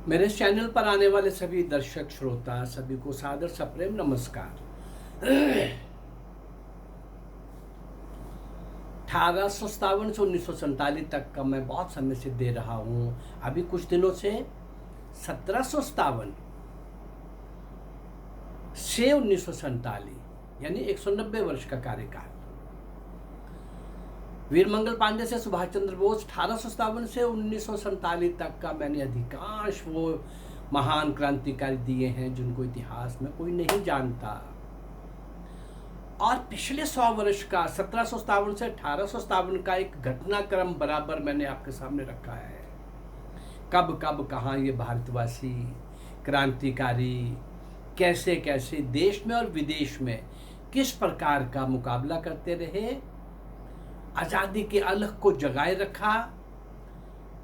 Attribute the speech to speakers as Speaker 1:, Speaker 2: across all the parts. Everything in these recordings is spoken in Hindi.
Speaker 1: मेरे इस चैनल पर आने वाले सभी दर्शक श्रोता सभी को सादर सप्रेम नमस्कार। 1857 से 1947 तक का मैं बहुत समय से दे रहा हूँ। अभी कुछ दिनों से 1757 से 1947 यानी 190 वर्ष का कार्यकाल। वीरमंगल पांडे से सुभाष चंद्र बोस 1857 से 1947 तक का मैंने अधिकांश वो महान क्रांतिकारी दिए हैं जिनको इतिहास में कोई नहीं जानता। और पिछले 100 वर्ष का 1757 से 1857 का एक घटनाक्रम बराबर मैंने आपके सामने रखा है। कब कब कहाँ ये भारतवासी क्रांतिकारी कैसे कैसे देश में और विदेश में किस प्रकार का मुकाबला करते रहे, आज़ादी के अलख को जगाए रखा,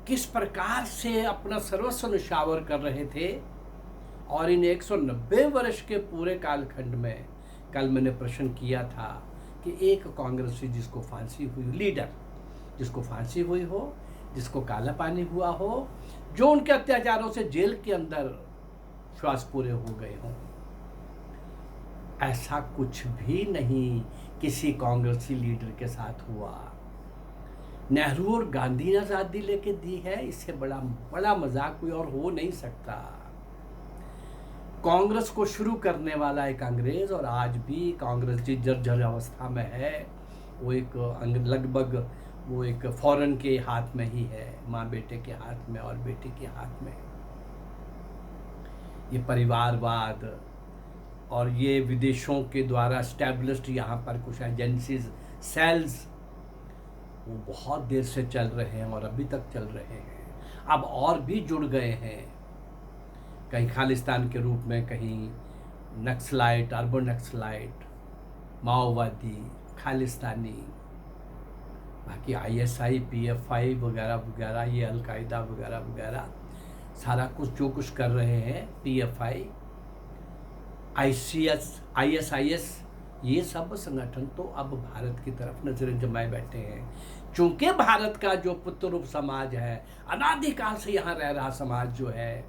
Speaker 1: किस प्रकार से अपना सर्वस्व न्यौछावर कर रहे थे। और इन 190 वर्ष के पूरे कालखंड में कल मैंने प्रश्न किया था कि एक कांग्रेसी जिसको फांसी हुई, लीडर जिसको फांसी हुई हो, जिसको काला पानी हुआ हो, जो उनके अत्याचारों से जेल के अंदर श्वास पूरे हो गए हों, ऐसा कुछ भी नहीं किसी कांग्रेसी लीडर के साथ हुआ। नेहरू और गांधी ने आज़ादी लेके दी है, इससे बड़ा मजाक कोई और हो नहीं सकता। कांग्रेस को शुरू करने वाला एक अंग्रेज और आज भी कांग्रेस जी जर्जर अवस्था में है। वो एक लगभग वो एक फॉरेन के हाथ में ही है, माँ बेटे के हाथ में और बेटे के हाथ में। ये परिवारवाद और ये विदेशों के द्वारा स्टैब्लिश्ड यहाँ पर कुछ एजेंसीज, सेल्स, वो बहुत देर से चल रहे हैं और अभी तक चल रहे हैं। अब और भी जुड़ गए हैं, कहीं खालिस्तान के रूप में, कहीं नक्सलाइट, अर्बन नक्सलाइट, माओवादी, खालिस्तानी, बाकी ISI, PFI वगैरह वगैरह, ये अलकायदा वगैरह वगैरह सारा कुछ जो कुछ कर रहे हैं, PFI, ISIS, ये सब संगठन तो अब भारत की तरफ नजरें जमाए बैठे हैं। चूंकि भारत का जो पुत्ररूप समाज है, अनादिकाल से यहाँ रह रहा समाज जो है,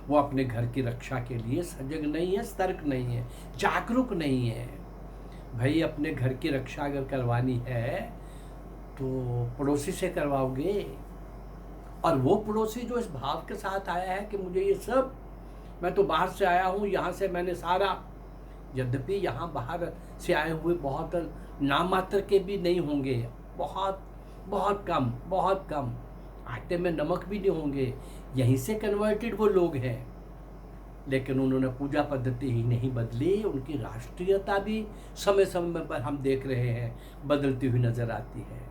Speaker 1: वो अपने घर की रक्षा के लिए सजग नहीं है, सतर्क नहीं है, जागरूक नहीं है। भाई अपने घर की रक्षा अगर करवानी है तो पड़ोसी से करवाओगे। और वो पड़ोसी जो इस भाव के साथ आया है कि मुझे ये सब, मैं तो बाहर से आया हूँ, यहाँ से मैंने सारा, यद्यपि यहाँ बाहर से आए हुए बहुत नाम मात्र के भी नहीं होंगे, बहुत बहुत कम, आटे में नमक भी नहीं होंगे, यहीं से कन्वर्टेड वो लोग हैं। लेकिन उन्होंने पूजा पद्धति ही नहीं बदली, उनकी राष्ट्रीयता भी समय समय पर हम देख रहे हैं बदलती हुई नज़र आती है।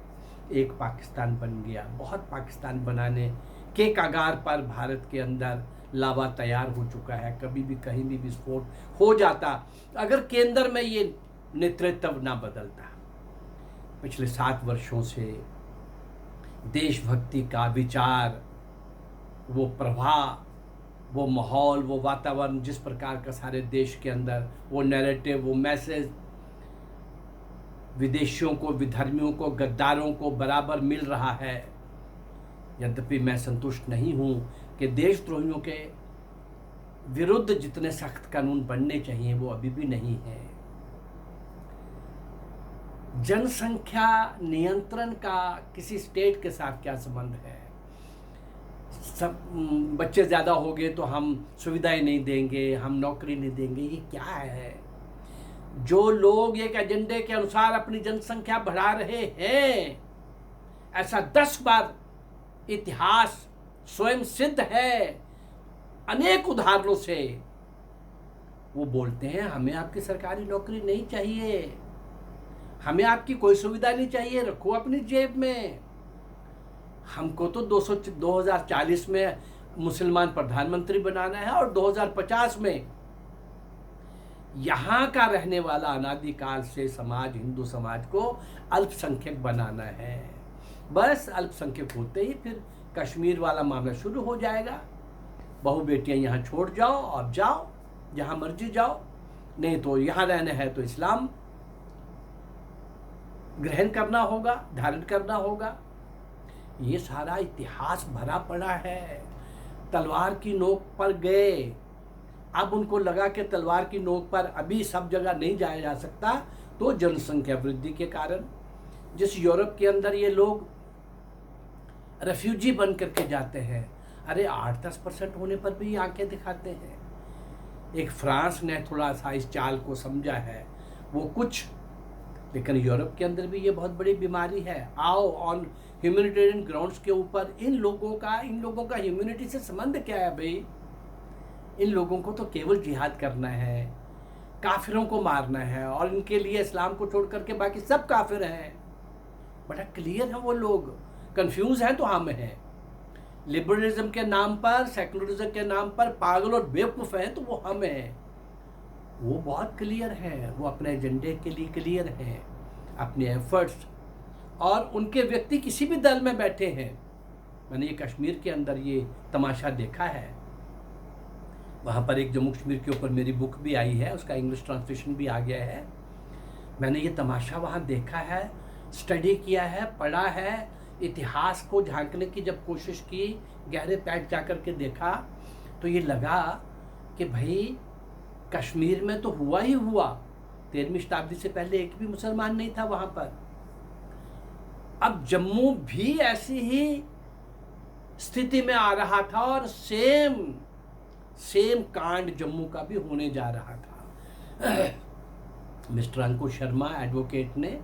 Speaker 1: एक पाकिस्तान बन गया, बहुत पाकिस्तान बनाने के कगार पर भारत के अंदर लावा तैयार हो चुका है। कभी भी कहीं भी विस्फोट हो जाता अगर केंद्र में ये नेतृत्व ना बदलता। पिछले 7 वर्षों से देशभक्ति का विचार, वो प्रवाह, वो माहौल, वो वातावरण जिस प्रकार का सारे देश के अंदर, वो नैरेटिव, वो मैसेज विदेशियों को, विधर्मियों को, गद्दारों को बराबर मिल रहा है। यद्यपि मैं संतुष्ट नहीं हूँ कि देशद्रोहियों के विरुद्ध जितने सख्त कानून बनने चाहिए वो अभी भी नहीं है। जनसंख्या नियंत्रण का किसी स्टेट के साथ क्या संबंध है? सब बच्चे ज़्यादा हो गए तो हम सुविधाएं नहीं देंगे, हम नौकरी नहीं देंगे, ये क्या है? जो लोग एक एजेंडे के अनुसार अपनी जनसंख्या बढ़ा रहे हैं, ऐसा 10 बार इतिहास स्वयं सिद्ध है अनेक उदाहरणों से। वो बोलते हैं हमें आपकी सरकारी नौकरी नहीं चाहिए, हमें आपकी कोई सुविधा नहीं चाहिए, रखो अपनी जेब में। हमको तो 2040 में मुसलमान प्रधानमंत्री बनाना है और 2050 में यहाँ का रहने वाला अनादिकाल से समाज, हिंदू समाज को अल्पसंख्यक बनाना है। बस अल्पसंख्यक होते ही फिर कश्मीर वाला मामला शुरू हो जाएगा। बहू बेटियां यहाँ छोड़ जाओ और जाओ जहाँ मर्जी जाओ, नहीं तो यहाँ रहना है तो इस्लाम ग्रहण करना होगा, धारण करना होगा। ये सारा इतिहास भरा पड़ा है। तलवार की नोक पर गए। अब उनको लगा कि तलवार की नोक पर अभी सब जगह नहीं जाया जा सकता, तो जनसंख्या वृद्धि के कारण जिस यूरोप के अंदर ये लोग रेफ्यूजी बन करके जाते हैं, अरे 8-10% होने पर भी आंखें दिखाते हैं। एक फ्रांस ने थोड़ा सा इस चाल को समझा है, वो कुछ, लेकिन यूरोप के अंदर भी ये बहुत बड़ी बीमारी है। आओ ऑन ह्यूमैनिटेरियन ग्राउंड्स के ऊपर इन लोगों का ह्यूमैनिटी से संबंध क्या है भाई? इन लोगों को तो केवल जिहाद करना है, काफिरों को मारना है, और इनके लिए इस्लाम को छोड़ करके बाकी सब काफिर हैं। बड़ा क्लियर है, वो लोग कंफ्यूज हैं तो हम हैं। लिबरलिज्म के नाम पर, सेकुलरिज्म के नाम पर पागल और बेवकूफ़ हैं तो वो हम हैं। वो बहुत क्लियर हैं, वो अपने एजेंडे के लिए क्लियर हैं, अपने एफर्ट्स, और उनके व्यक्ति किसी भी दल में बैठे हैं। मैंने ये कश्मीर के अंदर ये तमाशा देखा है। वहाँ पर एक जम्मू कश्मीर के ऊपर मेरी बुक भी आई है, उसका इंग्लिश ट्रांसलेशन भी आ गया है। मैंने ये तमाशा वहाँ देखा है, स्टडी किया है, पढ़ा है, इतिहास को झांकने की जब कोशिश की, गहरे पैठ जा कर के देखा, तो ये लगा कि भाई कश्मीर में तो हुआ ही हुआ। 13वीं शताब्दी से पहले एक भी मुसलमान नहीं था वहाँ पर। अब जम्मू भी ऐसी ही स्थिति में आ रहा था, और सेम कांड जम्मू का भी होने जा रहा था। मिस्टर अंकुश शर्मा एडवोकेट ने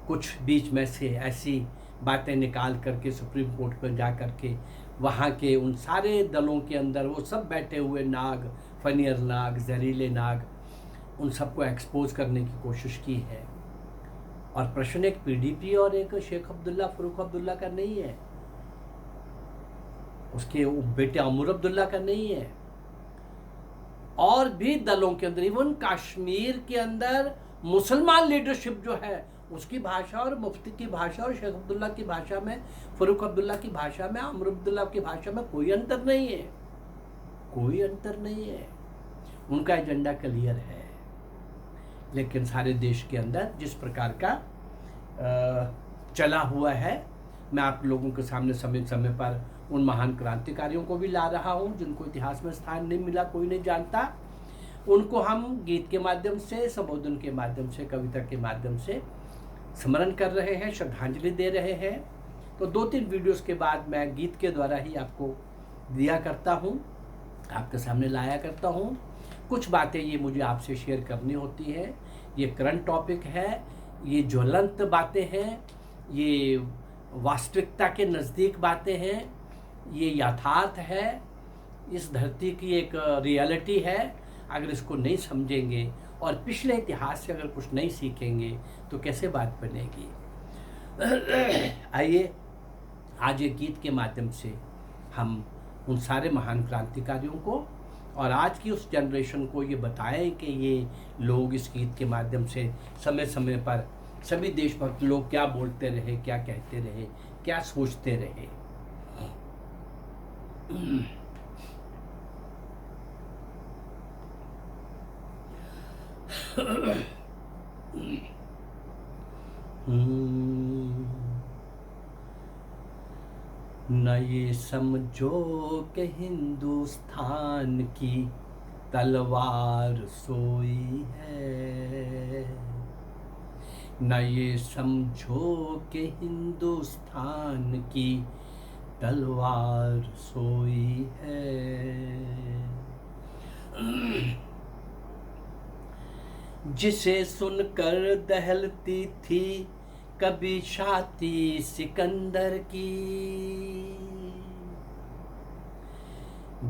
Speaker 1: कुछ बीच में से ऐसी बातें निकाल करके सुप्रीम कोर्ट पर जा करके वहाँ के उन सारे दलों के अंदर वो सब बैठे हुए नाग, फनियर नाग, जहरीले नाग, उन सबको एक्सपोज करने की कोशिश की है। और प्रश्न एक पीडीपी और एक शेख अब्दुल्ला, फरूक अब्दुल्ला का नहीं है, उसके बेटे अमर अब्दुल्ला का नहीं है, और भी दलों के अंदर, इवन कश्मीर के अंदर मुसलमान लीडरशिप जो है उसकी भाषा और मुफ्ती की भाषा और शेख अब्दुल्ला की भाषा में, फरूक अब्दुल्ला की भाषा में, अमर अब्दुल्ला की भाषा में कोई अंतर नहीं है, कोई अंतर नहीं है। उनका एजेंडा क्लियर है। लेकिन सारे देश के अंदर जिस प्रकार का चला हुआ है, मैं आप लोगों के सामने समय समय पर उन महान क्रांतिकारियों को भी ला रहा हूँ जिनको इतिहास में स्थान नहीं मिला, कोई नहीं जानता। उनको हम गीत के माध्यम से, संबोधन के माध्यम से, कविता के माध्यम से स्मरण कर रहे हैं, श्रद्धांजलि दे रहे हैं। तो 2-3 वीडियोस के बाद मैं गीत के द्वारा ही आपको दिया करता हूँ, आपके सामने लाया करता हूँ। कुछ बातें ये मुझे आपसे शेयर करनी होती हैं। ये करंट टॉपिक है, ये ज्वलंत बातें हैं, ये वास्तविकता के नज़दीक बातें हैं, ये यथार्थ है, इस धरती की एक रियलिटी है। अगर इसको नहीं समझेंगे और पिछले इतिहास से अगर कुछ नहीं सीखेंगे तो कैसे बात बनेगी। आइए आज ये गीत के माध्यम से हम उन सारे महान क्रांतिकारियों को और आज की उस जनरेशन को ये बताएं कि ये लोग इस गीत के माध्यम से समय समय पर सभी देशभक्त लोग क्या बोलते रहे, क्या कहते रहे, क्या सोचते रहे। न ये समझो कि हिंदुस्तान की तलवार सोई है, न ये समझो कि हिंदुस्तान की तलवार सोई है। जिसे सुनकर दहलती थी कभी छाती सिकंदर की,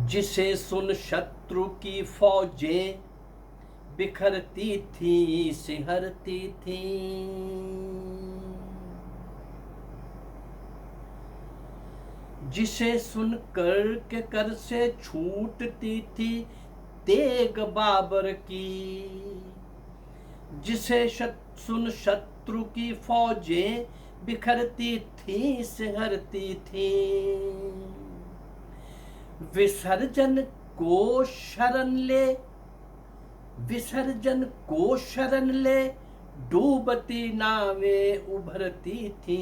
Speaker 1: जिसे सुन शत्रु की फौजें बिखरती थी, सिहरती थी, जिसे सुन कर से छूटती थी तेग बाबर की, जिसे सुन शत्रु की फौजें बिखरती थी, सिहरती थी, विसर्जन को शरण ले, विसर्जन को शरण ले, डूबती नावें उभरती थी,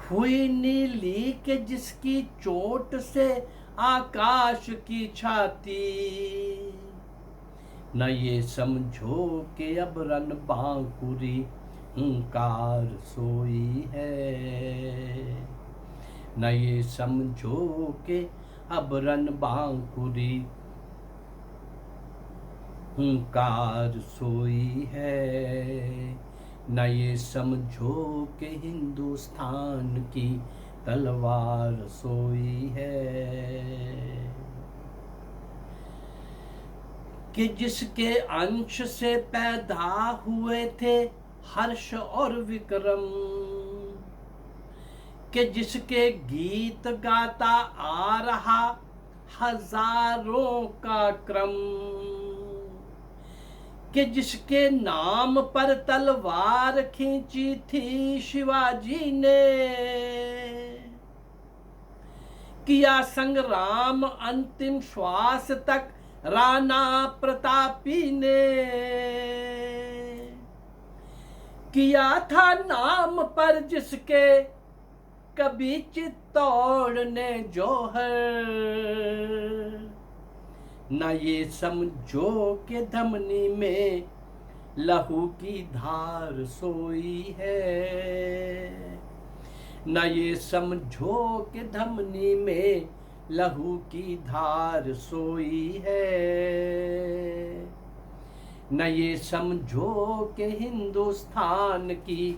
Speaker 1: हुई नीली के जिसकी चोट से आकाश की छाती, न ये समझो कि अब रन बांकुरी हुंकार सोई है, न ये समझो कि अब रन बांकुरी हुंकार सोई है, न ये समझो कि हिंदुस्तान की तलवार सोई है, कि जिसके अंश से पैदा हुए थे हर्ष और विक्रम, कि जिसके गीत गाता आ रहा हजारों का क्रम, कि जिसके नाम पर तलवार खींची थी शिवाजी ने, किया संग्राम अंतिम श्वास तक राणा प्रतापी ने, किया था नाम पर जिसके कभी चित्तौड़ ने जौहर, न ये समझो कि धमनी में लहू की धार सोई है, न ये समझो कि धमनी में लहू की धार सोई है, न ये समझो कि हिंदुस्तान की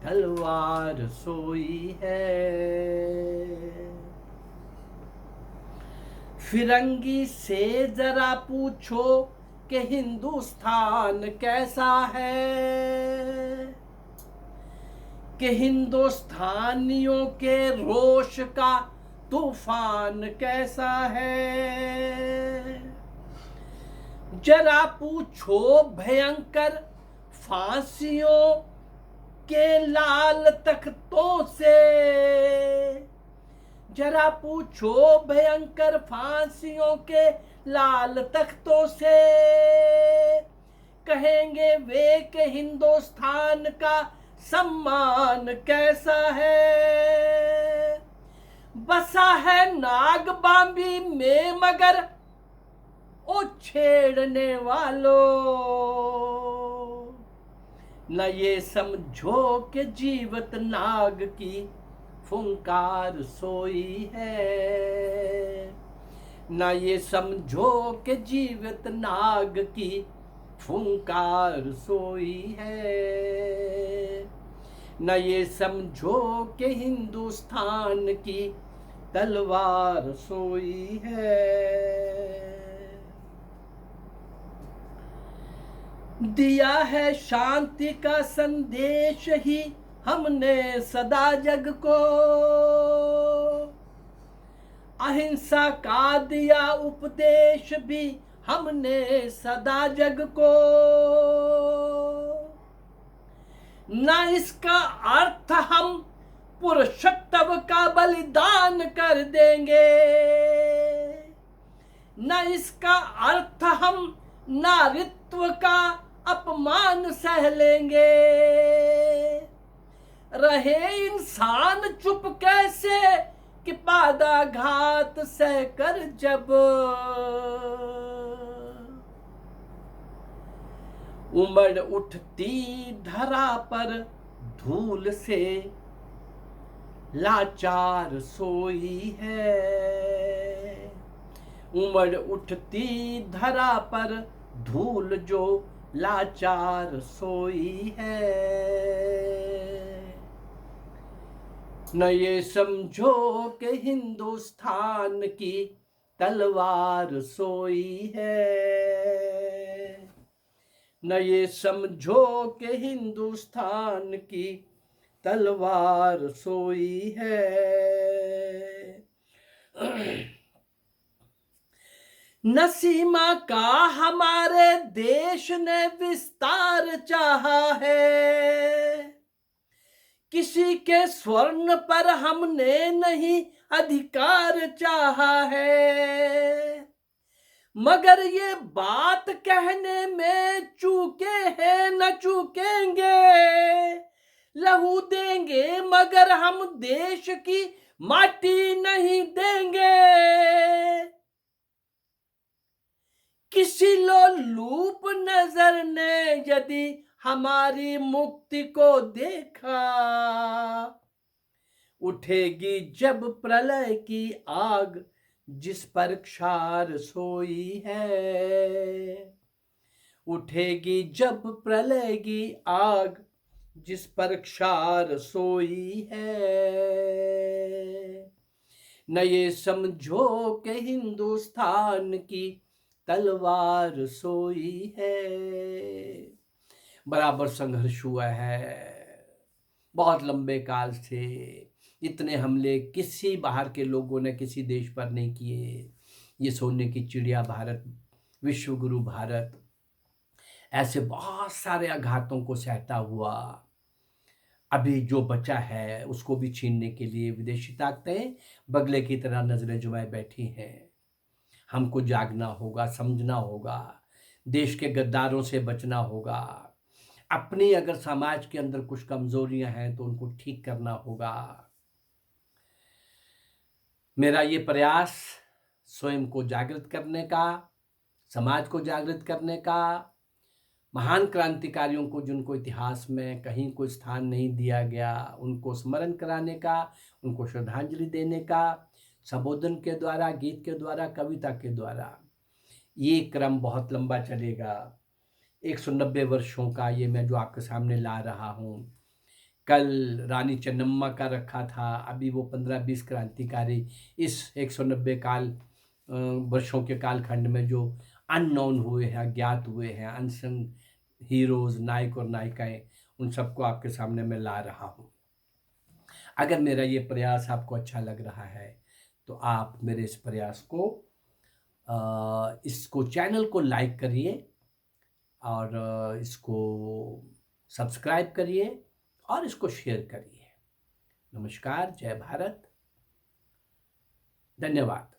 Speaker 1: तलवार सोई है। फिरंगी से जरा पूछो कि हिंदुस्तान कैसा है, कि हिंदुस्तानियों के रोष का तूफान कैसा है, जरा पूछो भयंकर फांसियों के लाल तख्तों से, जरा पूछो भयंकर फांसियों के लाल तख्तों से, कहेंगे वे कि हिंदुस्तान का सम्मान कैसा है, बसा है नाग बांबी में मगर ओ छेड़ने वालों, न ये समझो कि जीवत नाग की फुंकार सोई है, न ये समझो कि जीवित नाग की फुंकार सोई है, न ये समझो कि हिंदुस्तान की तलवार सोई है। दिया है शांति का संदेश ही हमने सदा जग को, अहिंसा का दिया उपदेश भी हमने सदा जग को, न इसका अर्थ हम पुरुषत्व का बलिदान कर देंगे, न इसका अर्थ हम नारित्व का अपमान सह लेंगे, रहे इंसान चुप कैसे कि पादाघात सह कर जब उमड़ उठती धरा पर धूल से लाचार सोई है, उमड़ उठती धरा पर धूल जो लाचार सोई है, न ये समझो कि हिंदुस्तान की तलवार सोई है, न ये समझो कि हिंदुस्तान की तलवार सोई है। न सीमा का हमारे देश ने विस्तार चाहा है, किसी के स्वर्ण पर हमने नहीं अधिकार चाहा है, मगर ये बात कहने में चूके हैं न चूकेंगे, लहू देंगे मगर हम देश की माटी नहीं देंगे। किसी लोलूप नजर ने यदि हमारी मुक्ति को देखा, उठेगी जब प्रलय की आग जिस पर क्षार सोई है। उठेगी जब प्रलय की आग जिस पर क्षार सोई है। न ये समझो कि हिंदुस्तान की तलवार सोई है। बराबर संघर्ष हुआ है, बहुत लंबे काल से। इतने हमले किसी बाहर के लोगों ने किसी देश पर नहीं किए। ये सोने की चिड़िया भारत, विश्वगुरु भारत, ऐसे बहुत सारे आघातों को सहता हुआ अभी जो बचा है उसको भी छीनने के लिए विदेशी ताकतें बगले की तरह नजरें जुमाए बैठी हैं। हमको जागना होगा, समझना होगा, देश के गद्दारों से बचना होगा। अपनी अगर समाज के अंदर कुछ कमजोरियां हैं तो उनको ठीक करना होगा। मेरा ये प्रयास स्वयं को जागृत करने का, समाज को जागृत करने का, महान क्रांतिकारियों को जिनको इतिहास में कहीं कोई स्थान नहीं दिया गया उनको स्मरण कराने का, उनको श्रद्धांजलि देने का, संबोधन के द्वारा, गीत के द्वारा, कविता के द्वारा। ये क्रम बहुत लंबा चलेगा। 190 वर्षों का ये मैं जो आपके सामने ला रहा हूँ। कल रानी चन्नम्मा का रखा था, अभी वो 15-20 क्रांतिकारी इस 190 वर्षों के कालखंड में जो अननोन हुए हैं, अज्ञात हुए हैं, अनसंग हीरोज, नायक और नायिकाएं, उन सबको आपके सामने मैं ला रहा हूँ। अगर मेरा ये प्रयास आपको अच्छा लग रहा है तो आप मेरे इस प्रयास को इसको चैनल को लाइक करिए और इसको सब्सक्राइब करिए और इसको शेयर करिए। नमस्कार, जय भारत, धन्यवाद।